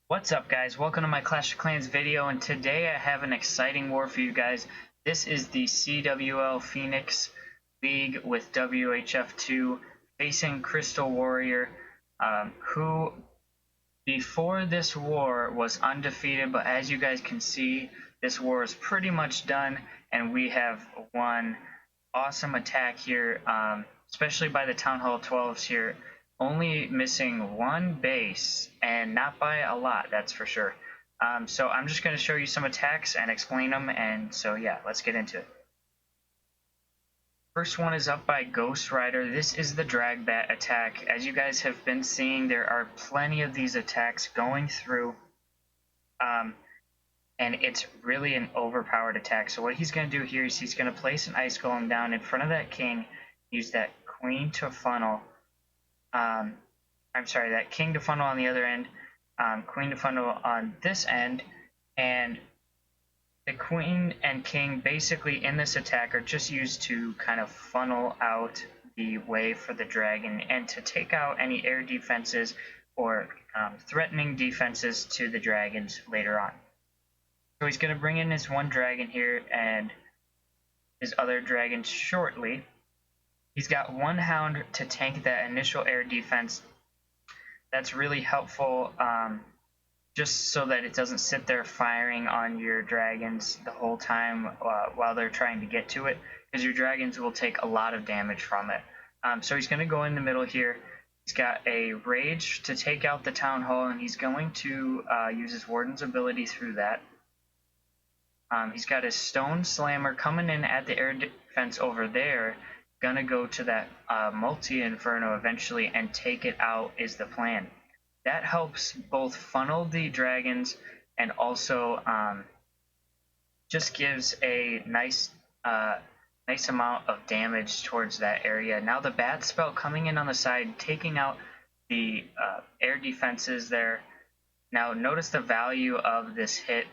What's up, guys? Welcome to my Clash of Clans video, and today I have an exciting war for you guys. This is the CWL Pheonix League with WHF2 facing Crystal Warrior, who before this war was undefeated, but as you guys can see, this war is pretty much done, and we have won. Awesome attack here, especially by the Town Hall 12s here. Only missing one base, and not by a lot, that's for sure. So I'm just going to show you some attacks and explain them, and so yeah, let's get into it. First one is up by Ghost Rider. This is the drag bat attack. As you guys have been seeing, there are plenty of these attacks going through, and it's really an overpowered attack. So what he's going to do here is he's going to place an ice golem down in front of that king, use that queen to funnel. That king to funnel on the other end, queen to funnel on this end, and the queen and king basically in this attack are just used to kind of funnel out the way for the dragon and to take out any air defenses or threatening defenses to the dragons later on. So he's going to bring in his one dragon here and his other dragon shortly. He's got one hound to tank that initial air defense. That's really helpful, just so that it doesn't sit there firing on your dragons the whole time while they're trying to get to it, because your dragons will take a lot of damage from it. So he's going to go in the middle here. He's got a rage to take out the town hall, and he's going to use his warden's ability through that. He's got his stone slammer coming in at the air defense over there. Gonna go to that multi-inferno eventually and take it out is the plan. That helps both funnel the dragons and also just gives a nice amount of damage towards that area. Now the bat spell coming in on the side, taking out the air defenses there. Now notice the value of this hit.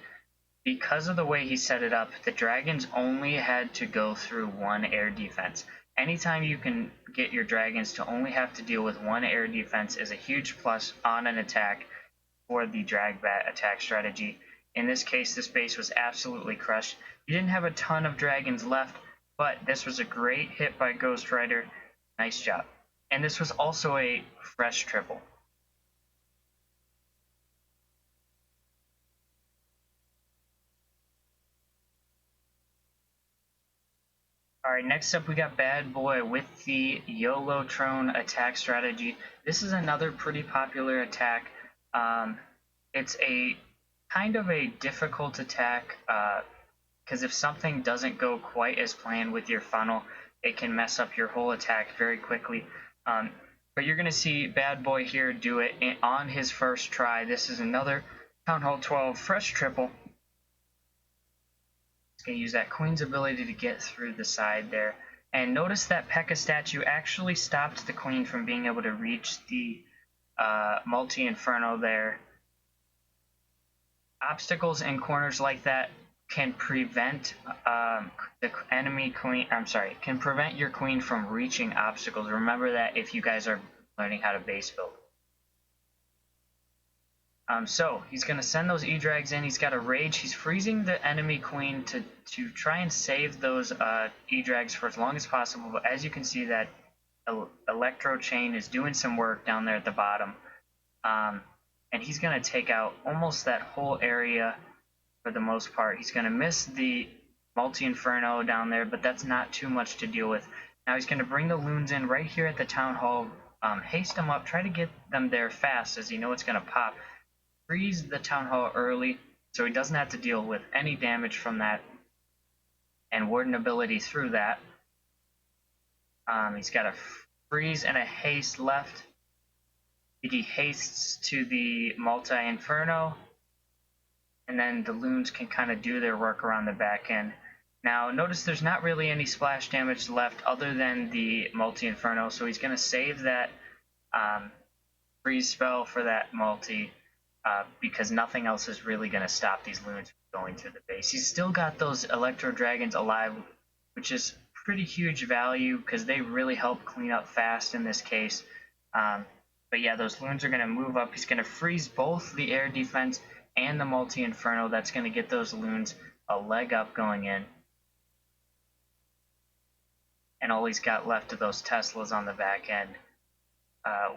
Because of the way he set it up, the dragons only had to go through one air defense. Anytime you can get your dragons to only have to deal with one air defense is a huge plus on an attack for the drag bat attack strategy. In this case, this base was absolutely crushed. You didn't have a ton of dragons left, but this was a great hit by Ghost Rider. Nice job. And this was also a fresh triple. Alright, next up we got Bad Boy with the YOLO-trone attack strategy. This is another pretty popular attack. It's a kind of a difficult attack because if something doesn't go quite as planned with your funnel, it can mess up your whole attack very quickly. But you're going to see Bad Boy here do it on his first try. This is another Town Hall 12 fresh triple. Going to use that queen's ability to get through the side there. And notice that P.E.K.K.A statue actually stopped the queen from being able to reach the multi-inferno there. Obstacles and corners like that can prevent the enemy queen, can prevent your queen from reaching obstacles. Remember that if you guys are learning how to base build. So he's going to send those E-Drags in. He's got a Rage. He's freezing the enemy queen to try and save those E-Drags for as long as possible. But as you can see, that Electro Chain is doing some work down there at the bottom. And he's going to take out almost that whole area for the most part. He's going to miss the Multi-Inferno down there, but that's not too much to deal with. Now he's going to bring the loons in right here at the Town Hall. Haste them up. Try to get them there fast, as you know it's going to pop. Freeze the Town Hall early so he doesn't have to deal with any damage from that, and warden ability through that. He's got a freeze and a haste left. He hastes to the multi-inferno, and then the loons can kind of do their work around the back end. Now notice there's not really any splash damage left other than the multi-inferno, so he's going to save that freeze spell for that multi. Because nothing else is really going to stop these loons from going through the base. He's still got those Electro Dragons alive, which is pretty huge value because they really help clean up fast in this case. But yeah, those loons are going to move up. He's going to freeze both the air defense and the multi-inferno. That's going to get those loons a leg up going in. And all he's got left of those Teslas on the back end,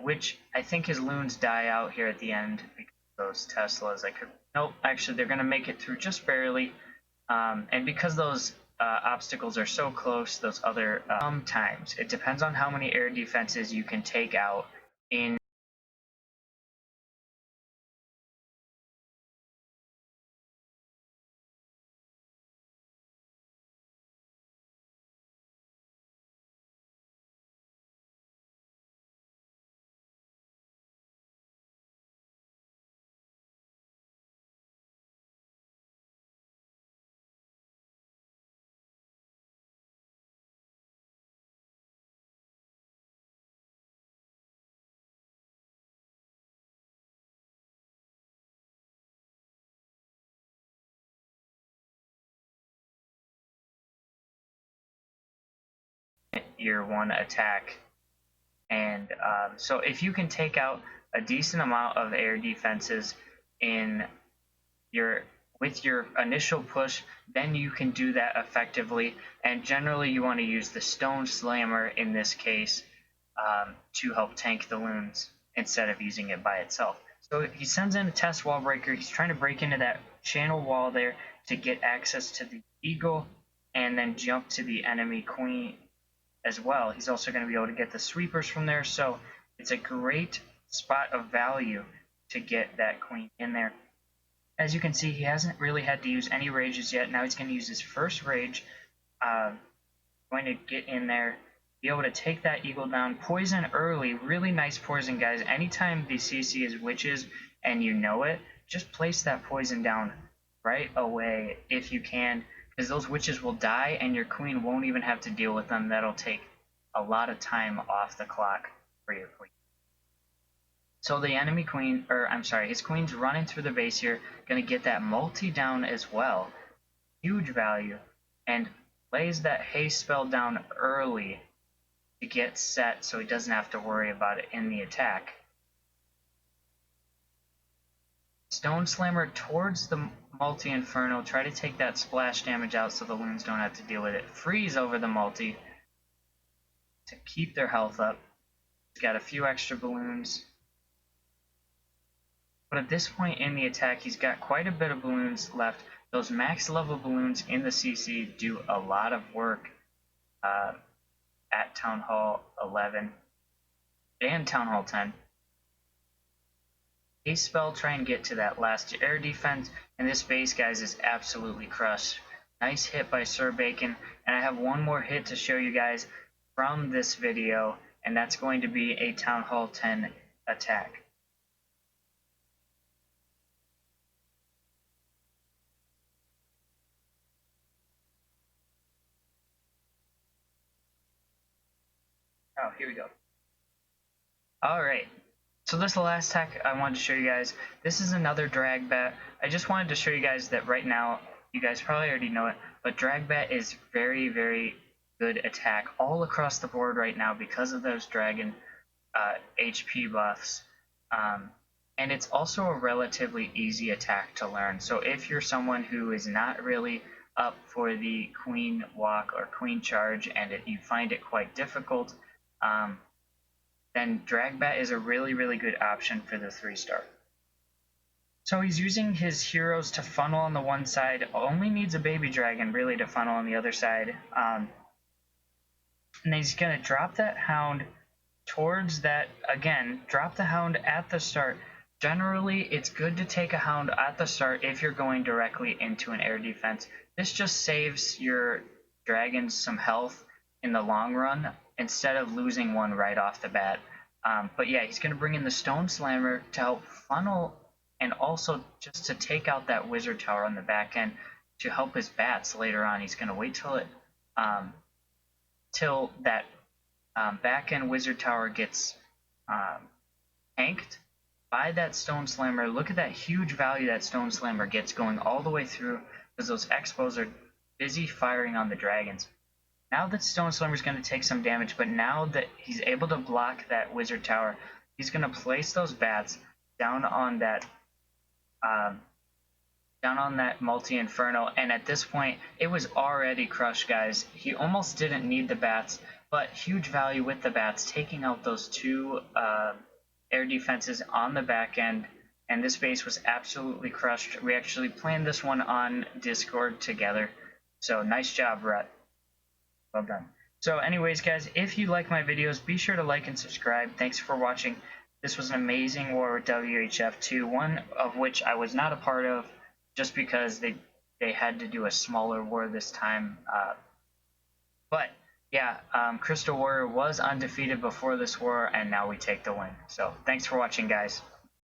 which I think his loons die out here at the end because of those Teslas. Nope, actually they're going to make it through just barely. And because those obstacles are so close, those other sometimes it depends on how many air defenses you can take out in your one attack. And so if you can take out a decent amount of air defenses in with your initial push, then you can do that effectively. And generally you want to use the Stone Slammer in this case to help tank the loons instead of using it by itself. So he sends in a test wall breaker. He's trying to break into that channel wall there to get access to the Eagle and then jump to the enemy Queen as well. He's also going to be able to get the sweepers from there, so it's a great spot of value to get that Queen in there. As you can see, he hasn't really had to use any rages yet. Now he's going to use his first rage, going to get in there, be able to take that Eagle down. Poison early, really nice poison, guys. Anytime the CC is witches and you know it, just place that poison down right away if you can, because those witches will die and your Queen won't even have to deal with them. That'll take a lot of time off the clock for your Queen. So the enemy Queen, or I'm sorry, his Queen's running through the base here, going to get that multi down as well. Huge value. And lays that haste spell down early to get set so he doesn't have to worry about it in the attack. Stone Slammer towards the multi-inferno, try to take that splash damage out so the loons don't have to deal with it. Freeze over the multi to keep their health up. He's got a few extra balloons. But at this point in the attack, he's got quite a bit of balloons left. Those max level balloons in the CC do a lot of work at Town Hall 11 and Town Hall 10. Haste spell, try and get to that last air defense, and this base, guys, is absolutely crushed. Nice hit by Sir Bacon, and I have one more hit to show you guys from this video, and that's going to be a Town Hall 10 attack. Oh, here we go. Alright, so this is the last attack I wanted to show you guys. This is another drag bat. I just wanted to show you guys that right now, you guys probably already know it, but drag bat is very, very good attack all across the board right now because of those dragon HP buffs. And it's also a relatively easy attack to learn. So if you're someone who is not really up for the queen walk or queen charge and you find it quite difficult, then Dragbat is a really, really good option for the 3-star. So he's using his heroes to funnel on the one side, only needs a baby dragon really to funnel on the other side. And he's going to drop that hound towards that, again, drop the hound at the start. Generally, it's good to take a hound at the start if you're going directly into an air defense. This just saves your dragons some health in the long run instead of losing one right off the bat. But yeah, he's going to bring in the Stone Slammer to help funnel and also just to take out that wizard tower on the back end to help his bats later on. He's going to wait till it till that back end wizard tower gets tanked by that Stone Slammer. Look at that huge value that Stone Slammer gets going all the way through because those Expos are busy firing on the dragons. Now that Stone Slammer is going to take some damage, but now that he's able to block that wizard tower, he's going to place those bats down on that multi-inferno, and at this point it was already crushed, guys. He almost didn't need the bats, but huge value with the bats, taking out those two air defenses on the back end, and this base was absolutely crushed. We actually planned this one on Discord together, so nice job, Rhett. Well done. So anyways, guys, if you like my videos, be sure to like and subscribe. Thanks for watching. This was an amazing war with WHF2, one of which I was not a part of, just because they had to do a smaller war this time. But yeah, Crystal Warrior was undefeated before this war, and now we take the win. So thanks for watching, guys.